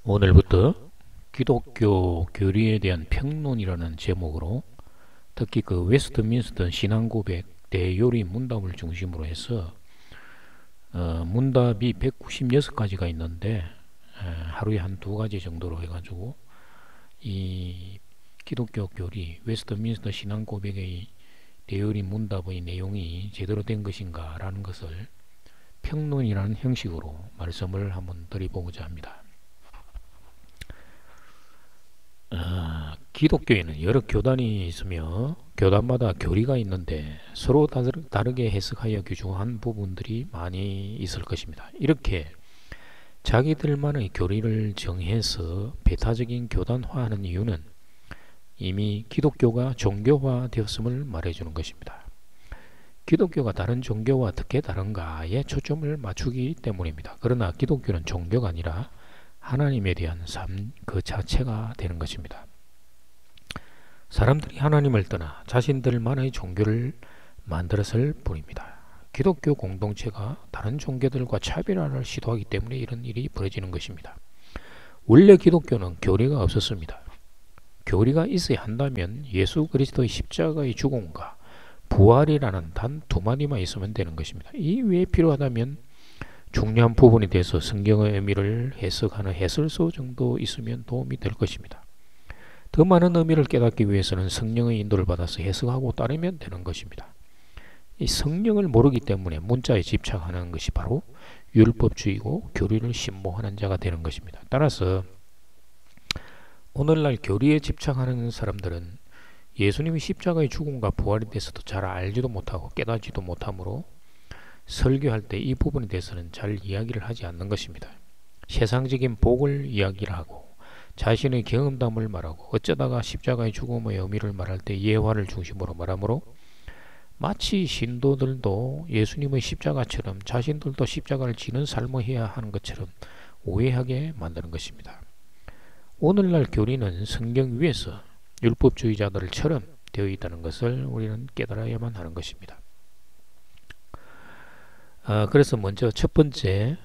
오늘부터 기독교 교리에 대한 평론이라는 제목으로 특히 그 웨스트민스터 신앙고백 대요리 문답을 중심으로 해서 문답이 196가지가 있는데 하루에 한 2가지 정도로 해가지고 이 기독교 교리 웨스트민스터 신앙고백의 대요리 문답의 내용이 제대로 된 것인가 라는 것을 평론이라는 형식으로 말씀을 한번 드려보고자 합니다. 기독교에는 여러 교단이 있으며 교단마다 교리가 있는데 서로 다르게 해석하여 규정한 부분들이 많이 있을 것입니다. 이렇게 자기들만의 교리를 정해서 배타적인 교단화하는 이유는 이미 기독교가 종교화 되었음을 말해주는 것입니다. 기독교가 다른 종교와 어떻게 다른가에 초점을 맞추기 때문입니다. 그러나 기독교는 종교가 아니라 하나님에 대한 삶 그 자체가 되는 것입니다. 사람들이 하나님을 떠나 자신들만의 종교를 만들었을 뿐입니다. 기독교 공동체가 다른 종교들과 차별화를 시도하기 때문에 이런 일이 벌어지는 것입니다. 원래 기독교는 교리가 없었습니다. 교리가 있어야 한다면 예수 그리스도의 십자가의 죽음과 부활이라는 단 2마디만 있으면 되는 것입니다. 이 외에 필요하다면 중요한 부분에 대해서 성경의 의미를 해석하는 해설서 정도 있으면 도움이 될 것입니다. 더 많은 의미를 깨닫기 위해서는 성령의 인도를 받아서 해석하고 따르면 되는 것입니다. 이 성령을 모르기 때문에 문자에 집착하는 것이 바로 율법주의고 교리를 신봉하는 자가 되는 것입니다. 따라서 오늘날 교리에 집착하는 사람들은 예수님이 십자가의 죽음과 부활에 대해서도 잘 알지도 못하고 깨닫지도 못하므로 설교할 때 이 부분에 대해서는 잘 이야기를 하지 않는 것입니다. 세상적인 복을 이야기를 하고 자신의 경험담을 말하고 어쩌다가 십자가의 죽음의 의미를 말할 때 예화를 중심으로 말하므로 마치 신도들도 예수님의 십자가처럼 자신들도 십자가를 지는 삶을 해야 하는 것처럼 오해하게 만드는 것입니다. 오늘날 교리는 성경 위에서 율법주의자들처럼 되어 있다는 것을 우리는 깨달아야만 하는 것입니다. 그래서 먼저 첫 번째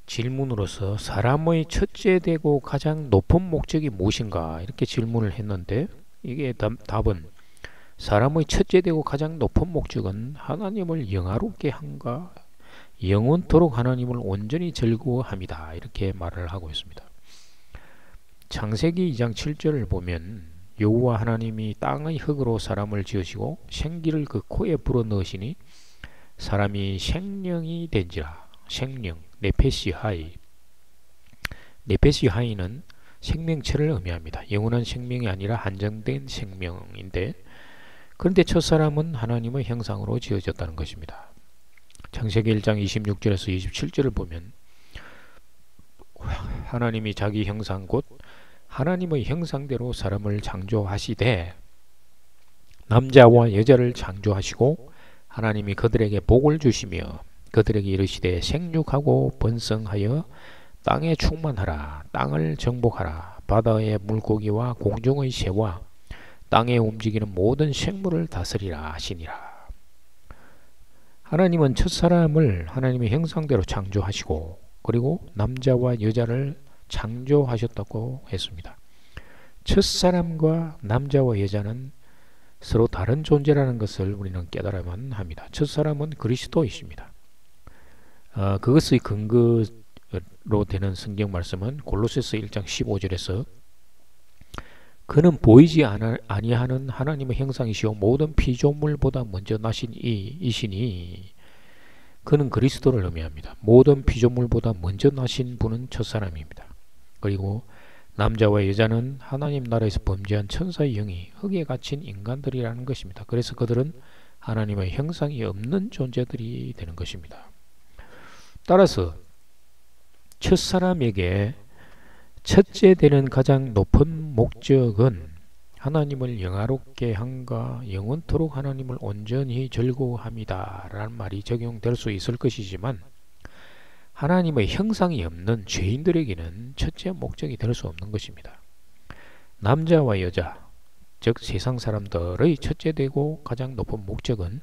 질문으로서 사람의 첫째 되고 가장 높은 목적이 무엇인가 이렇게 질문을 했는데 이게 답은 사람의 첫째 되고 가장 높은 목적은 하나님을 영화롭게 한가 영원토록 하나님을 온전히 즐거워함이다 이렇게 말을 하고 있습니다. 창세기 2장 7절을 보면 여호와 하나님이 땅의 흙으로 사람을 지으시고 생기를 그 코에 불어넣으시니 사람이 생명이 된지라. 생명, 네페시하이. 네페시하이는 생명체를 의미합니다. 영원한 생명이 아니라 한정된 생명인데 그런데 첫사람은 하나님의 형상으로 지어졌다는 것입니다. 창세기 1장 26절에서 27절을 보면 하나님이 자기 형상 곧 하나님의 형상대로 사람을 창조하시되 남자와 여자를 창조하시고 하나님이 그들에게 복을 주시며 그들에게 이르시되 생육하고 번성하여 땅에 충만하라. 땅을 정복하라. 바다의 물고기와 공중의 새와 땅에 움직이는 모든 생물을 다스리라 하시니라. 하나님은 첫사람을 하나님의 형상대로 창조하시고 그리고 남자와 여자를 창조하셨다고 했습니다. 첫사람과 남자와 여자는 서로 다른 존재라는 것을 우리는 깨달아야만 합니다. 첫사람은 그리스도이십니다. 그것의 근거로 되는 성경 말씀은 골로새서 1장 15절에서 그는 보이지 아니하는 하나님의 형상이시오 모든 피조물보다 먼저 나신 이시니 그는 그리스도를 의미합니다. 모든 피조물보다 먼저 나신 분은 첫사람입니다. 그리고 남자와 여자는 하나님 나라에서 범죄한 천사의 영이 흙에 갇힌 인간들이라는 것입니다. 그래서 그들은 하나님의 형상이 없는 존재들이 되는 것입니다. 따라서 첫사람에게 첫째 되는 가장 높은 목적은 하나님을 영화롭게 한가 영원토록 하나님을 온전히 즐거워합니다 라는 말이 적용될 수 있을 것이지만 하나님의 형상이 없는 죄인들에게는 첫째 목적이 될 수 없는 것입니다. 남자와 여자, 즉 세상 사람들의 첫째 되고 가장 높은 목적은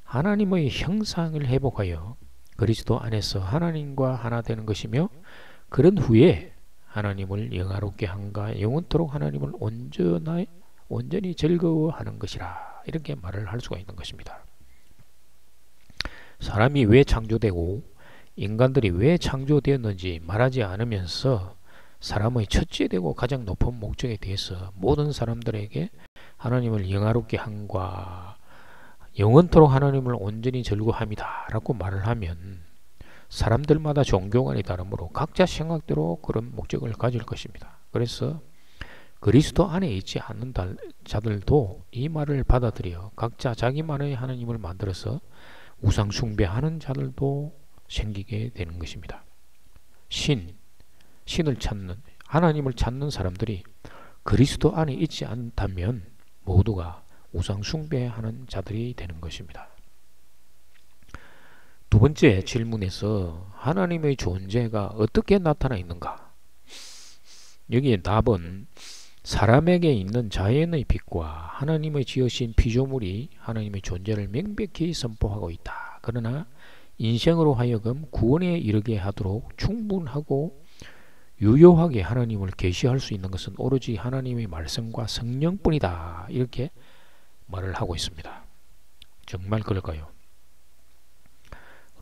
하나님의 형상을 회복하여 그리스도 안에서 하나님과 하나 되는 것이며 그런 후에 하나님을 영화롭게 한가 영원토록 하나님을 온전히 즐거워하는 것이라 이렇게 말을 할 수가 있는 것입니다. 사람이 왜 창조되고 인간들이 왜 창조되었는지 말하지 않으면서 사람의 첫째되고 가장 높은 목적에 대해서 모든 사람들에게 하나님을 영화롭게 함과 영원토록 하나님을 온전히 즐거워합니다 라고 말을 하면 사람들마다 종교관이 다르므로 각자 생각대로 그런 목적을 가질 것입니다. 그래서 그리스도 안에 있지 않는 자들도 이 말을 받아들여 각자 자기만의 하나님을 만들어서 우상 숭배하는 자들도 생기게 되는 것입니다. 신을 찾는 하나님을 찾는 사람들이 그리스도 안에 있지 않다면 모두가 우상 숭배하는 자들이 되는 것입니다. 두 번째 질문에서 하나님의 존재가 어떻게 나타나 있는가? 여기에 답은 사람에게 있는 자연의 빛과 하나님의 지으신 피조물이 하나님의 존재를 명백히 선포하고 있다. 그러나 인생으로 하여금 구원에 이르게 하도록 충분하고 유효하게 하나님을 계시할 수 있는 것은 오로지 하나님의 말씀과 성령뿐이다. 이렇게 말을 하고 있습니다. 정말 그럴까요?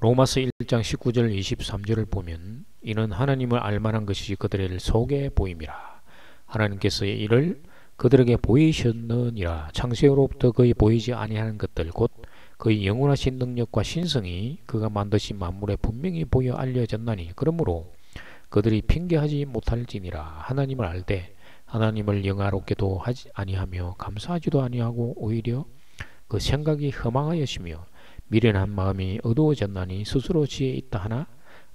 로마서 1장 19절 23절을 보면 이는 하나님을 알만한 것이 그들의 속에 보임이라. 하나님께서 이를 그들에게 보이셨느니라. 창세로부터 거의 보이지 아니하는 것들 곧 그의 영원하신 능력과 신성이 그가 만드신 만물에 분명히 보여 알려졌나니 그러므로 그들이 핑계하지 못할지니라. 하나님을 알되 하나님을 영화롭게도 하지 아니하며 감사하지도 아니하고 오히려 그 생각이 허망하였으며 미련한 마음이 어두워졌나니 스스로 지혜 있다 하나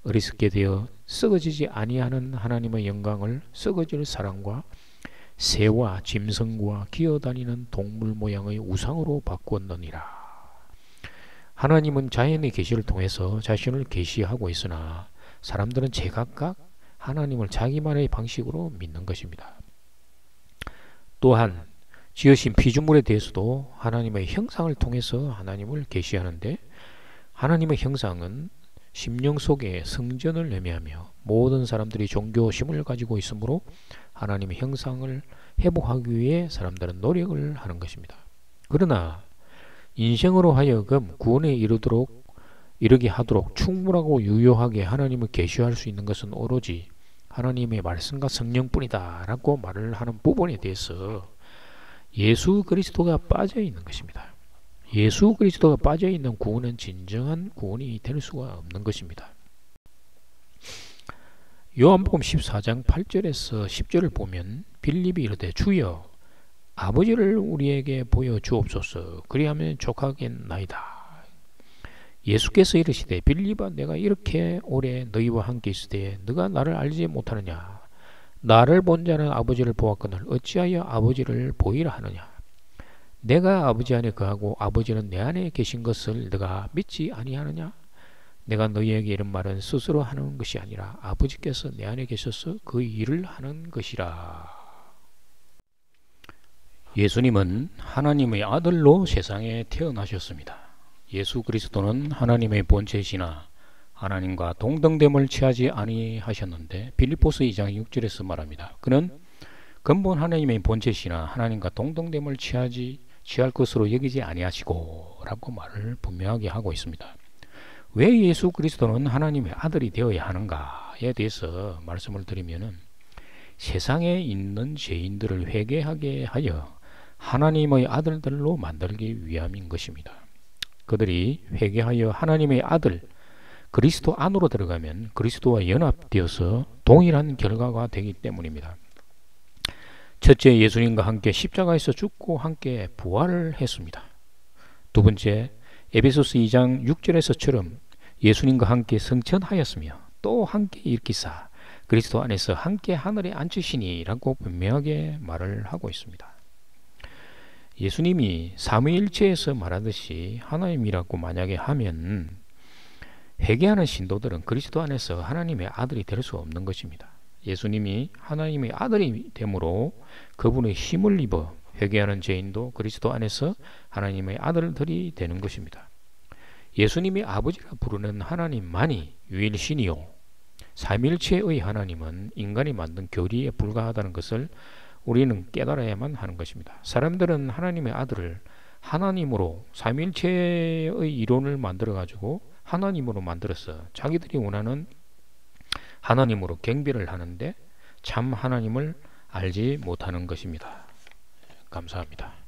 어리석게 되어 썩어지지 아니하는 하나님의 영광을 썩어질 사람과 새와 짐승과 기어다니는 동물 모양의 우상으로 바꾸었느니라. 하나님은 자연의 계시를 통해서 자신을 계시하고 있으나 사람들은 제각각 하나님을 자기만의 방식으로 믿는 것입니다. 또한 지으신 피조물에 대해서도 하나님의 형상을 통해서 하나님을 계시하는데 하나님의 형상은 심령 속에 성전을 의미하며 모든 사람들이 종교심을 가지고 있으므로 하나님의 형상을 회복하기 위해 사람들은 노력을 하는 것입니다. 그러나 인생으로 하여금 구원에 이르게 하도록 충분하고 유효하게 하나님을 계시할 수 있는 것은 오로지 하나님의 말씀과 성령뿐이다 라고 말을 하는 부분에 대해서 예수 그리스도가 빠져 있는 것입니다. 예수 그리스도가 빠져 있는 구원은 진정한 구원이 될 수가 없는 것입니다. 요한복음 14장 8절에서 10절을 보면 빌립이 이르되 주여 아버지를 우리에게 보여 주옵소서 그리하면 족하겠나이다. 예수께서 이르시되 빌립아 내가 이렇게 오래 너희와 함께 있으되 너가 나를 알지 못하느냐. 나를 본 자는 아버지를 보았거늘 어찌하여 아버지를 보이라 하느냐. 내가 아버지 안에 거하고 아버지는 내 안에 계신 것을 너가 믿지 아니하느냐. 내가 너희에게 이런 말은 스스로 하는 것이 아니라 아버지께서 내 안에 계셔서 그 일을 하는 것이라. 예수님은 하나님의 아들로 세상에 태어나셨습니다. 예수 그리스도는 하나님의 본체이시나 하나님과 동등됨을 취하지 아니하셨는데 빌립보서 2장 6절에서 말합니다. 그는 근본 하나님의 본체시나 하나님과 동등됨을 취할 것으로 여기지 아니하시고 라고 말을 분명하게 하고 있습니다. 왜 예수 그리스도는 하나님의 아들이 되어야 하는가에 대해서 말씀을 드리면은 세상에 있는 죄인들을 회개하게 하여 하나님의 아들들로 만들기 위함인 것입니다. 그들이 회개하여 하나님의 아들 그리스도 안으로 들어가면 그리스도와 연합되어서 동일한 결과가 되기 때문입니다. 첫째, 예수님과 함께 십자가에서 죽고 함께 부활을 했습니다. 두 번째, 에베소서 2장 6절에서처럼 예수님과 함께 승천하였으며 또 함께 일으키사 그리스도 안에서 함께 하늘에 앉으시니 라고 분명하게 말을 하고 있습니다. 예수님이 삼위일체에서 말하듯이 하나님이라고 만약에 하면 회개하는 신도들은 그리스도 안에서 하나님의 아들이 될 수 없는 것입니다. 예수님이 하나님의 아들이 되므로 그분의 힘을 입어 회개하는 죄인도 그리스도 안에서 하나님의 아들들이 되는 것입니다. 예수님이 아버지라 부르는 하나님만이 유일신이요 삼일체의 하나님은 인간이 만든 교리에 불과하다는 것을 우리는 깨달아야만 하는 것입니다. 사람들은 하나님의 아들을 하나님으로 삼일체의 이론을 만들어 가지고 하나님으로 만들어서 자기들이 원하는 하나님으로 경배를 하는데 참 하나님을 알지 못하는 것입니다. 감사합니다.